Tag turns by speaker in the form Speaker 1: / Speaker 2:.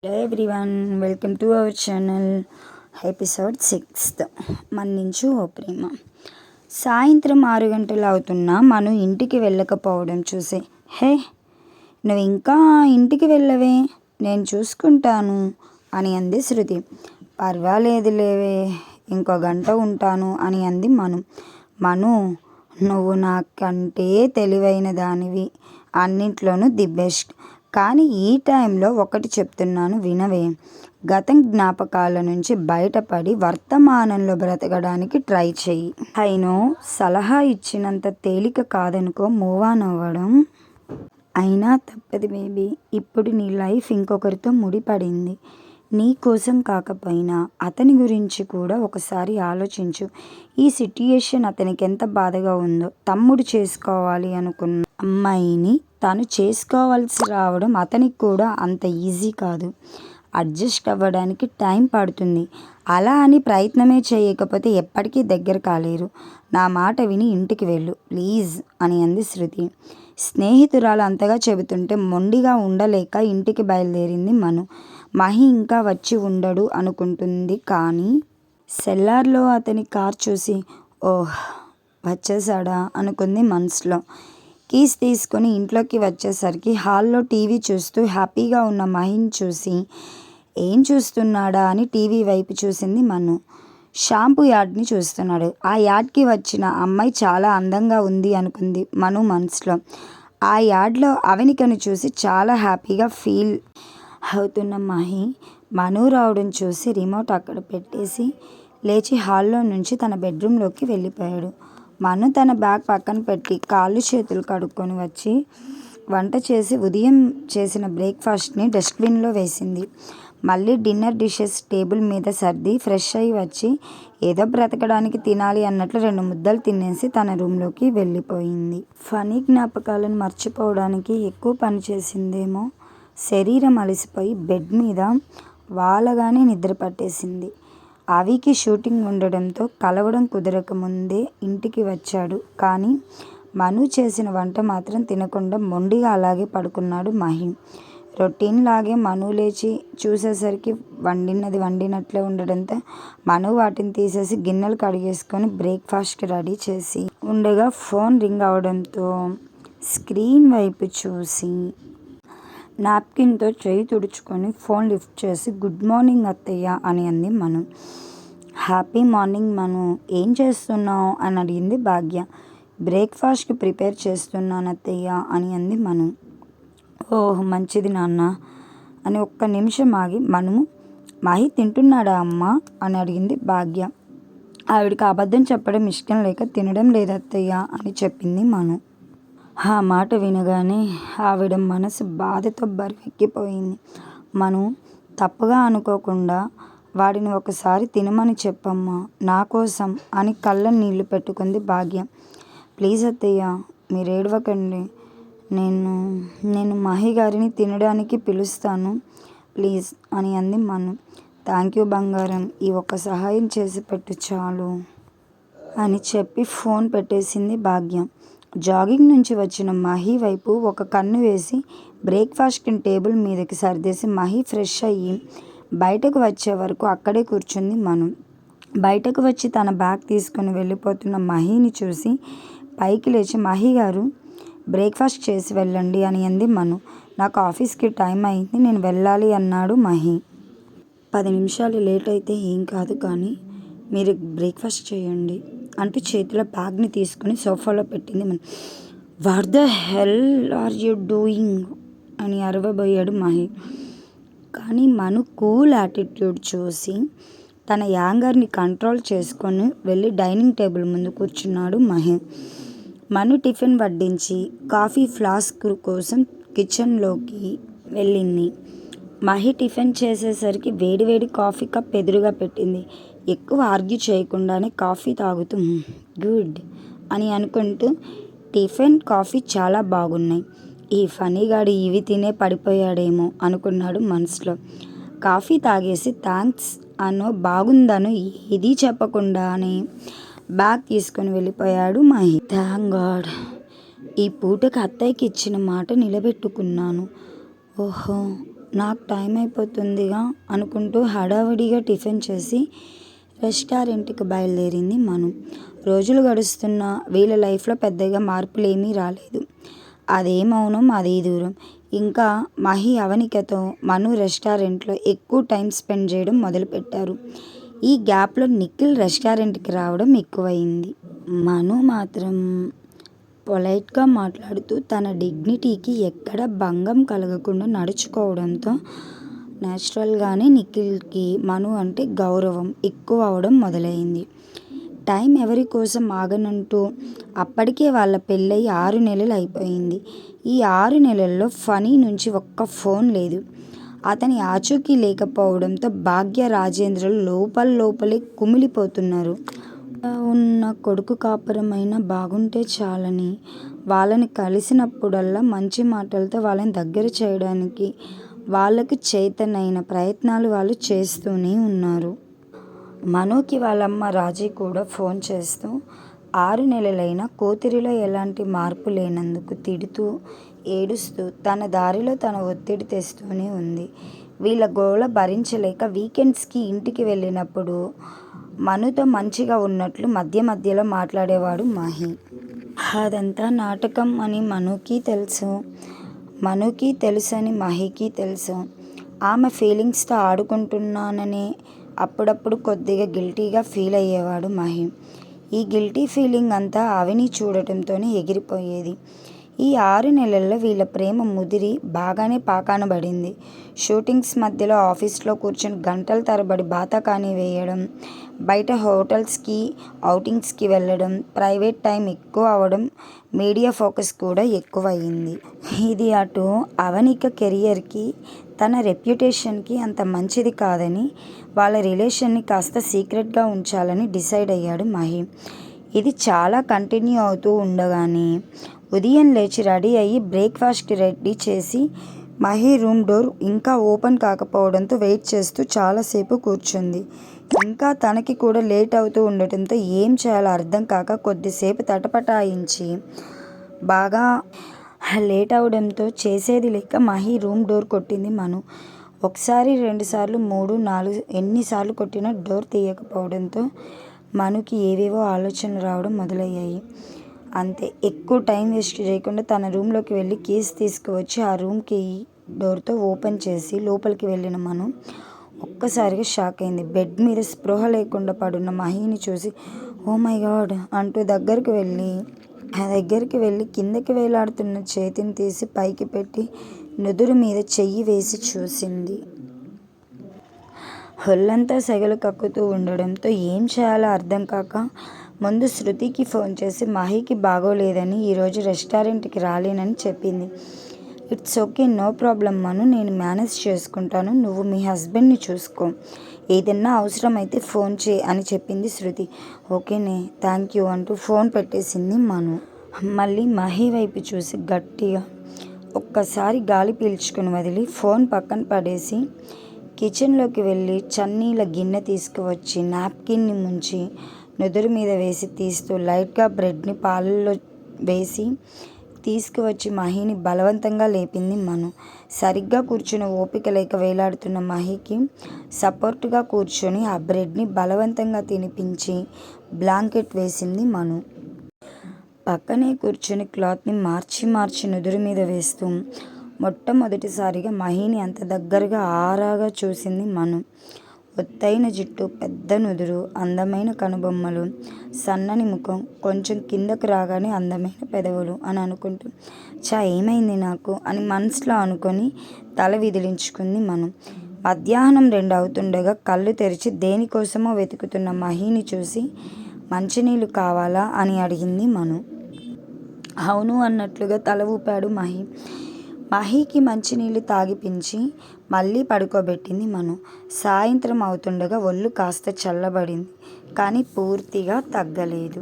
Speaker 1: Hello everyone, welcome to our channel. Episode 6 మన్నించు ఓ ప్రేమ. సాయంత్రం 6 గంటలు అవుతున్నా మను ఇంటికి వెళ్ళకపోవడం చూసి, హే, నువ్వు ఇంకా ఇంటికి వెళ్ళవే, నేను చూసుకుంటాను అని అంది శృతి. పర్వాలేదులేవే, ఇంకో గంట ఉంటాను అని అంది మను. మను, నువ్వు నాకంటే తెలివైన దానివి, అన్నింట్లోనూ ది బెస్ట్. కానీ ఈ టైంలో ఒకటి చెప్తున్నాను వినవే. గతం జ్ఞాపకాల నుంచి బయటపడి వర్తమానంలో బ్రతకడానికి ట్రై చెయ్యి. అయినో సలహా ఇచ్చినంత తేలిక కాదనుకో మూవ్ ఆన్ అవ్వడం. అయినా తప్పదు బేబీ, ఇప్పుడు నీ లైఫ్ ఇంకొకరితో ముడిపడింది. నీ కోసం కాకపోయినా అతని గురించి కూడా ఒకసారి ఆలోచించు. ఈ సిట్యుయేషన్ అతనికి ఎంత బాధగా ఉందో. తమ్ముడు చేసుకోవాలి అనుకున్న అమ్మాయిని తను చేసుకోవాల్సి రావడం అతనికి కూడా అంత ఈజీ కాదు. అడ్జస్ట్ అవ్వడానికి టైం పడుతుంది. అలా అని ప్రయత్నమే చేయకపోతే ఎప్పటికీ దగ్గర కాలేరు. నా మాట విని ఇంటికి వెళ్ళు ప్లీజ్ అని అంది శృతి. స్నేహితురాలు అంతగా చెబుతుంటే మొండిగా ఉండలేక ఇంటికి బయలుదేరింది మను. మహి ఇంకా వచ్చి ఉండడు అనుకుంటుంది. కానీ సెల్లార్లో అతని కార్ చూసి, ఓహ్, వచ్చేసాడా అనుకుంది మనసులో. కీస్ తీసుకొని ఇంట్లోకి వచ్చేసరికి హాల్లో టీవీ చూస్తూ హ్యాపీగా ఉన్న మహిని చూసి, ఏం చూస్తున్నాడా అని టీవీ వైపు చూసింది మను. షాంపూ యాడ్ని చూస్తున్నాడు. ఆ యాడ్కి వచ్చిన అమ్మాయి చాలా అందంగా ఉంది అనుకుంది మను మనసులో. ఆ యాడ్లో అవనికను చూసి చాలా హ్యాపీగా ఫీల్ అవుతున్న మహి మను రావడం చూసి రిమోట్ అక్కడ పెట్టేసి లేచి హాల్లో నుంచి తన బెడ్రూమ్లోకి వెళ్ళిపోయాడు. మను తన బ్యాగ్ పక్కన పెట్టి కాళ్ళు చేతులు కడుక్కొని వచ్చి వంట చేసి ఉదయం చేసిన బ్రేక్ఫాస్ట్ని డస్ట్బిన్లో వేసింది. మళ్ళీ డిన్నర్ డిషెస్ టేబుల్ మీద సర్ది ఫ్రెష్ అయ్యి వచ్చి ఏదో బ్రతకడానికి తినాలి అన్నట్లు 2 ముద్దలు తినేసి తన రూమ్లోకి వెళ్ళిపోయింది. ఫనీ జ్ఞాపకాలను మర్చిపోవడానికి ఎక్కువ పని చేసిందేమో. శరీరం అలసిపోయి బెడ్ మీద వాలగానే నిద్ర పట్టేసింది. అవికి షూటింగ్ ఉండడంతో కలవడం కుదరక ముందే ఇంటికి వచ్చాడు. కానీ మను చేసిన వంట మాత్రం తినకుండా మొండిగా అలాగే పడుకున్నాడు మహి. రొటీన్ లాగే మను లేచి చూసేసరికి వండినది వండినట్లే ఉండడంతో మను వాటిని తీసేసి గిన్నెలు కడిగేసుకొని బ్రేక్ఫాస్ట్కి రెడీ చేసి ఉండగా ఫోన్ రింగ్ అవడంతో స్క్రీన్ వైపు చూసి నాప్కిన్తో చేయి తుడుచుకొని ఫోన్ లిఫ్ట్ చేసి గుడ్ మార్నింగ్ అత్తయ్య అని అంది మను. హ్యాపీ మార్నింగ్ మను, ఏం చేస్తున్నావు అని అడిగింది భాగ్య. బ్రేక్ఫాస్ట్కి ప్రిపేర్ చేస్తున్నాను అత్తయ్య అని అంది మను. ఓహ్, మంచిది నాన్న అని ఒక్క నిమిషం ఆగి మను, మహి తింటున్నాడా అమ్మా అని అడిగింది భాగ్య. ఆవిడకి అబద్ధం చెప్పడం ఇష్టం లేక తినడం లేదు అత్తయ్య అని చెప్పింది మను. ఆ మాట వినగానే ఆవిడ మనసు బాధతో బరువెక్కిపోయింది. మను, తప్పుగా అనుకోకుండా వాడిని ఒకసారి తినమని చెప్పమ్మా నా కోసం అని కళ్ళ నీళ్లు పెట్టుకుంది భాగ్య. ప్లీజ్ అత్తయ్య, మీరు ఏడవకండి. నేను మహి గారిని తినడానికి పిలుస్తాను ప్లీజ్ అని అంది మను. థ్యాంక్ యూ బంగారం, ఈ ఒక్క సహాయం చేసి పెట్టు చాలు అని చెప్పి ఫోన్ పెట్టేసింది భాగ్య. జాగింగ్ నుంచి వచ్చిన మహి వైపు ఒక కన్ను వేసి బ్రేక్ఫాస్ట్కి టేబుల్ మీదకి సర్దేసి మహి ఫ్రెష్ అయ్యి బయటకు వచ్చే వరకు అక్కడే కూర్చుంది మను. బయటకు వచ్చి తన బ్యాగ్ తీసుకుని వెళ్ళిపోతున్న మహిని చూసి పైకి లేచి, మహి గారు, బ్రేక్ఫాస్ట్ చేసి వెళ్ళండి అని అంది మను. నాకు ఆఫీస్కి టైం అయింది, నేను వెళ్ళాలి అన్నాడు మహి. 10 నిమిషాలు లేట్ అయితే ఏం కాదు, కానీ మీరు బ్రేక్ఫాస్ట్ చేయండి అంటూ చేతిలో బ్యాగ్ని తీసుకుని సోఫాలో పెట్టింది Manu. What the hell are you doing అని అరవబోయాడు మహి. కానీ మను కూల్ యాటిట్యూడ్ చూసి తన యాంగర్ని కంట్రోల్ చేసుకొని వెళ్ళి డైనింగ్ టేబుల్ ముందు కూర్చున్నాడు మహి. మను టిఫిన్ వడ్డించి కాఫీ ఫ్లాస్క్ కోసం కిచెన్లోకి వెళ్ళింది. మహి టిఫిన్ చేసేసరికి వేడివేడి కాఫీ కప్ ఎదురుగా పెట్టింది. ఎక్కువ ఆర్గ్యూ చేయకుండానే కాఫీ తాగుతూ గుడ్ అని అనుకుంటూ టిఫిన్ కాఫీ చాలా బాగున్నాయి. ఈ ఫనీగాడు ఇవి తినే పడిపోయాడేమో అనుకున్నాడు మనసులో. కాఫీ తాగేసి థ్యాంక్స్ అనో బాగుందనో ఏదీ చెప్పకుండానే బ్యాగ్ తీసుకొని వెళ్ళిపోయాడు మహి. థ్యాంక్ గాడ్, ఈ పూటకి అత్తయ్యకి ఇచ్చిన మాట నిలబెట్టుకున్నాను. ఓహో, నాకు టైం అయిపోతుందిగా అనుకుంటూ హడావిడిగా టిఫిన్ చేసి రెస్టారెంట్కి బయలుదేరింది మను. రోజులు గడుస్తున్నా వీళ్ళ లైఫ్లో పెద్దగా మార్పులేమీ రాలేదు. అదే మౌనం, అదే దూరం. ఇంకా మహి అవనికతో మను రెస్టారెంట్లో ఎక్కువ టైం స్పెండ్ చేయడం మొదలుపెట్టారు. ఈ గ్యాప్లో నిఖిల్ రెస్టారెంట్కి రావడం ఎక్కువయింది. మను మాత్రం పొలైట్గా మాట్లాడుతూ తన డిగ్నిటీకి ఎక్కడ భంగం కలగకుండా నడుచుకోవడంతో న్యాచురల్గానే నిఖిల్కి మను అంటే గౌరవం ఎక్కువ అవడం మొదలైంది. టైం ఎవరి కోసం ఆగనంటూ అప్పటికే వాళ్ళ పెళ్ళై 6 నెలలు అయిపోయింది. ఈ 6 నెలల్లో ఫనీ నుంచి ఒక్క ఫోన్ లేదు. అతని ఆచూకీ లేకపోవడంతో భాగ్య, రాజేంద్రలు లోపలే కుమిలిపోతున్నారు. ఉన్న కొడుకు కాపురమైనా బాగుంటే చాలని వాళ్ళని కలిసినప్పుడల్లా మంచి మాటలతో వాళ్ళని దగ్గర చేయడానికి వాళ్ళకు చేతనైన ప్రయత్నాలు వాళ్ళు చేస్తూనే ఉన్నారు. మనోకి వాళ్ళమ్మ రాజీ కూడా ఫోన్ చేస్తూ 6 నెలలైనా కూతురిలో ఎలాంటి మార్పు లేనందుకు తిడుతూ, ఏడుస్తూ తన దారిలో తన ఒత్తిడి తెస్తూనే ఉంది. వీళ్ళ గోల భరించలేక వీకెండ్స్కి ఇంటికి వెళ్ళినప్పుడు మనుతో మంచిగా ఉన్నట్లు మధ్య మధ్యలో మాట్లాడేవాడు మహి. అదంతా నాటకం అని మనుకి తెలుసని మహికి తెలుసు. ఆమె ఫీలింగ్స్తో ఆడుకుంటున్నాననే అప్పుడప్పుడు కొద్దిగా గిల్టీగా ఫీల్ అయ్యేవాడు మహి. ఈ గిల్టీ ఫీలింగ్ అంతా అవని చూడటంతోనే ఎగిరిపోయేది. ఈ 6 నెలల్లో వీళ్ళ ప్రేమ ముదిరి బాగానే పాకాన పడింది. షూటింగ్స్ మధ్యలో ఆఫీస్లో కూర్చొని గంటల తరబడి బాతాకానీ వేయడం, బయట హోటల్స్కి ఔటింగ్స్కి వెళ్ళడం, ప్రైవేట్ టైం ఎక్కువ అవడం, మీడియా ఫోకస్ కూడా ఎక్కువ అయింది. ఇది అటు అవనిక కెరియర్కి, తన రెప్యుటేషన్కి అంత మంచిది కాదని వాళ్ళ రిలేషన్ని కాస్త సీక్రెట్గా ఉంచాలని డిసైడ్ అయ్యాడు మహి. ఇది చాలా కంటిన్యూ అవుతూ ఉండగానే ఉదయం లేచి రెడీ అయ్యి బ్రేక్ఫాస్ట్కి రెడీ చేసి మహి రూమ్ డోర్ ఇంకా ఓపెన్ కాకపోవడంతో వెయిట్ చేస్తూ చాలాసేపు కూర్చుంది. ఇంకా తనకి కూడా లేట్ అవుతూ ఉండటంతో ఏం చేయాలో అర్థం కాక కొద్దిసేపు తటపటాయించి బాగా లేట్ అవడంతో చేసేది లేక మహి రూమ్ డోర్ కొట్టింది మను. ఒకసారి, 2 సార్లు, 3, 4 ఎన్నిసార్లు కొట్టినా డోర్ తీయకపోవడంతో మనుకి ఏవేవో ఆలోచనలు రావడం మొదలయ్యాయి. అంతే, ఎక్కువ టైం వేస్ట్ చేయకుండా తన రూమ్లోకి వెళ్ళి కీస్ తీసుకువచ్చి ఆ రూమ్కి డోర్తో ఓపెన్ చేసి లోపలికి వెళ్ళిన మను ఒక్కసారిగా షాక్ అయింది. బెడ్ మీద స్పృహ లేకుండా పడున్న మహిని చూసి ఓ మై గాడ్ అంటూ దగ్గరికి వెళ్ళి కిందకి వేలాడుతున్న చేతిని తీసి పైకి పెట్టి నుదురు మీద చెయ్యి వేసి చూసింది. ఒళ్ళంతా సెగలు కక్కుతూ ఉండడంతో ఏం చేయాలో అర్థం కాక ముందు శృతికి ఫోన్ చేసి మహికి బాగోలేదని ఈరోజు రెస్టారెంట్కి రాలేనని చెప్పింది. ఇట్స్ ఓకే, నో ప్రాబ్లం మను, నేను మేనేజ్ చేసుకుంటాను, నువ్వు మీ హస్బెండ్ని చూసుకో, ఏదన్నా అవసరమైతే ఫోన్ చేయి అని చెప్పింది శృతి. ఓకేనే, థ్యాంక్ యూ అంటూ ఫోన్ పెట్టేసింది మను. మళ్ళీ మహి వైపు చూసి గట్టిగా ఒక్కసారి గాలి పీల్చుకుని వదిలి ఫోన్ పక్కన పడేసి కిచెన్లోకి వెళ్ళి చన్నీల గిన్నె తీసుకువచ్చి నాప్కిన్ని ముంచి నుదురు మీద వేసి తీస్తూ లైట్గా బ్రెడ్ని పాలల్లో వేసి తీసుకువచ్చి మహిని బలవంతంగా లేపింది మను. సరిగ్గా కూర్చుని ఓపిక లేక వేలాడుతున్న మహికి సపోర్ట్గా కూర్చొని ఆ బ్రెడ్ని బలవంతంగా తినిపించి బ్లాంకెట్ వేసింది మను. పక్కనే కూర్చొని క్లాత్ని మార్చి నుదురు మీద వేస్తూ మొట్టమొదటిసారిగా మహిని అంత దగ్గరగా ఆరాగా చూసింది మను. ఒత్తైన జుట్టు, పెద్ద నుదురు, అందమైన కనుబొమ్మలు, సన్నని ముఖం, కొంచెం కిందకు రాగానే అందమైన పెదవులు అని అనుకుంటూ ఏమైంది నాకు అని మనసులో అనుకొని తల విదిలించుకుంది మను. మధ్యాహ్నం 2 అవుతుండగా కళ్ళు తెరిచి దేనికోసమో వెతుకుతున్న మహిని చూసి మంచినీళ్ళు కావాలా అని అడిగింది మను. అవును అన్నట్లుగా తల ఊపాడు మహి. మహికి మంచినీళ్ళు తాగిపించి మళ్ళీ పడుకోబెట్టింది మను. సాయంత్రం అవుతుండగా ఒళ్ళు కాస్త చల్లబడింది, కానీ పూర్తిగా తగ్గలేదు.